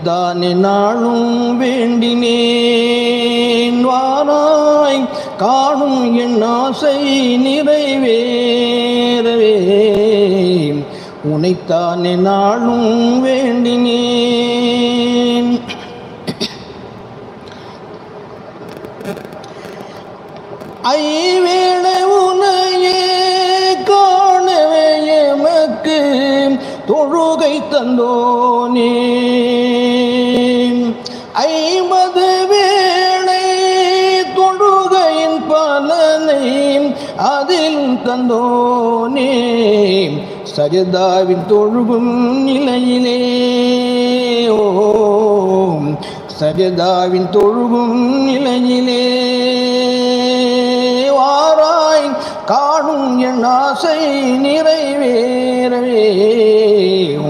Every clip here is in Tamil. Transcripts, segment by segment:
உனைத்தானே நாளும் வேண்டினேன். வாராய் காணும் என் ஆசை நிறைவேறவே உனைத்தானே நாளும் வேண்டினேன். ஐவேளை உனையே காணவே எமக்கு தொழுகை தந்தோனே. 50 வேளை தொழுகையின் பலனை அதிலும் தந்தோனே. சஜதாவின் தொழுகும் நிலையிலே சஜதாவின் தொழுகும் நிலையிலே வாராய் காணும் என் ஆசை நிறைவேறவே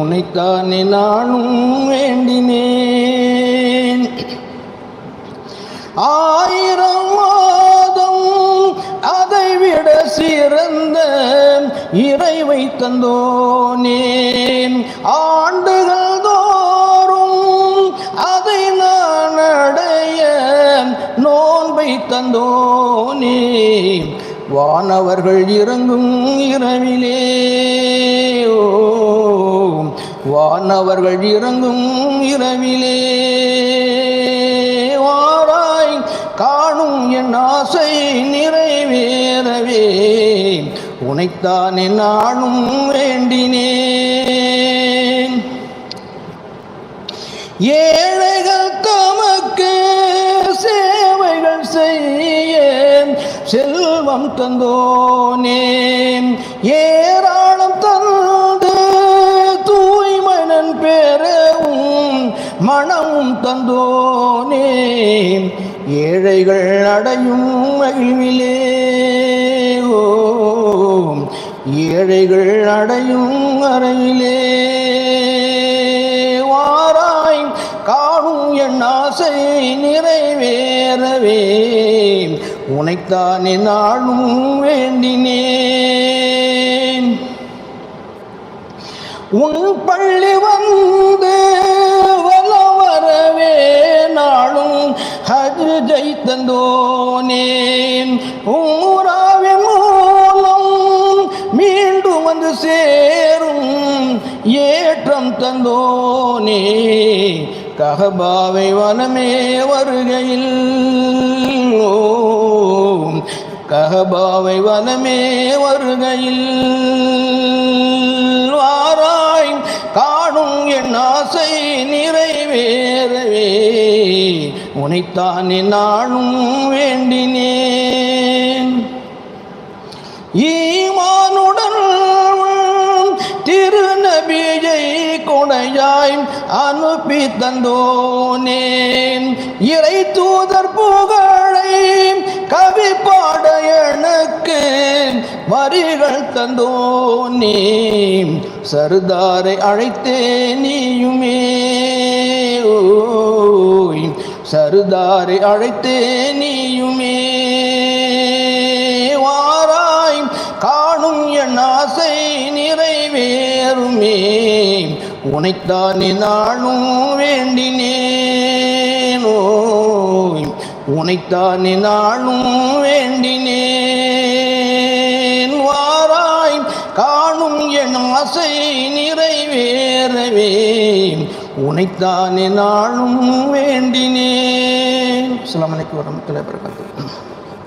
உனைத்தானே நானும் வேண்டினேன். 1000 மாதம் அதைவிட சிறந்த இறைவை தந்தோனேன். ஆண்டுகள் தோறும் அதை நான் அடைய நோன்பை தந்தோனே. வானவர்கள் இறங்கும் இரவிலே வானவர்கள் இறங்கும் இரவிலே வாராய் காணும் என் ஆசை நிறைவேறவே உனைத்தானே நானும் வேண்டினேன். ஏழைகள் தமக்கு சேவைகள் செய்ய செல்வம் தந்தோனே. ஏராளம் தந்து தூய்மனன் பெறவும் மனமும் தந்தோனே. ஏழைகள் அடையும் மகிழ்விலே ஏழைகள் அடையும் அறையிலே வாராய் காணும் என் ஆசை நிறைவேறவே உனைத்தானே நாளும் வேண்டினேன். உன் பள்ளி வந்து வலம் வரவே நாளும் ஹஜ்ஜை தந்தோனேன். உம்ராவின் மூலம் மீண்டும் வந்து சேரும் ஏற்றம் தந்தோனே. கஅபாவை வனமே வருகையில் கஅபாவை வனமே வருகையில் வாராய் காணும் என் ஆசை நிறைவேறவே உனைத்தானே நானும் வேண்டினேன். ஈமானுடன் திருநபியை கொடையாய் அனுப்பி தந்தோனேன். இறை தூதர் புகழை கவி பாட எனக்கு வரிகள் தந்தோனே. சர்தாரை அழைத்தே நீயுமே சர்தாரை அழைத்தே நீயுமே வாராய் காணும் என் ஆசை நிறைவேறுமே உனைத்தானே நாளும் வேண்டினேன். உனைத்தானே நாளும் வேண்டினேன். வாராய் காணும் என் ஆசை நிறைவேறவே உனைத்தானே நாளும் வேண்டினேன். அஸ்ஸலாமு அலைக்கும் வரஹ்மத்துல்லாஹி வபரகாத்துஹு.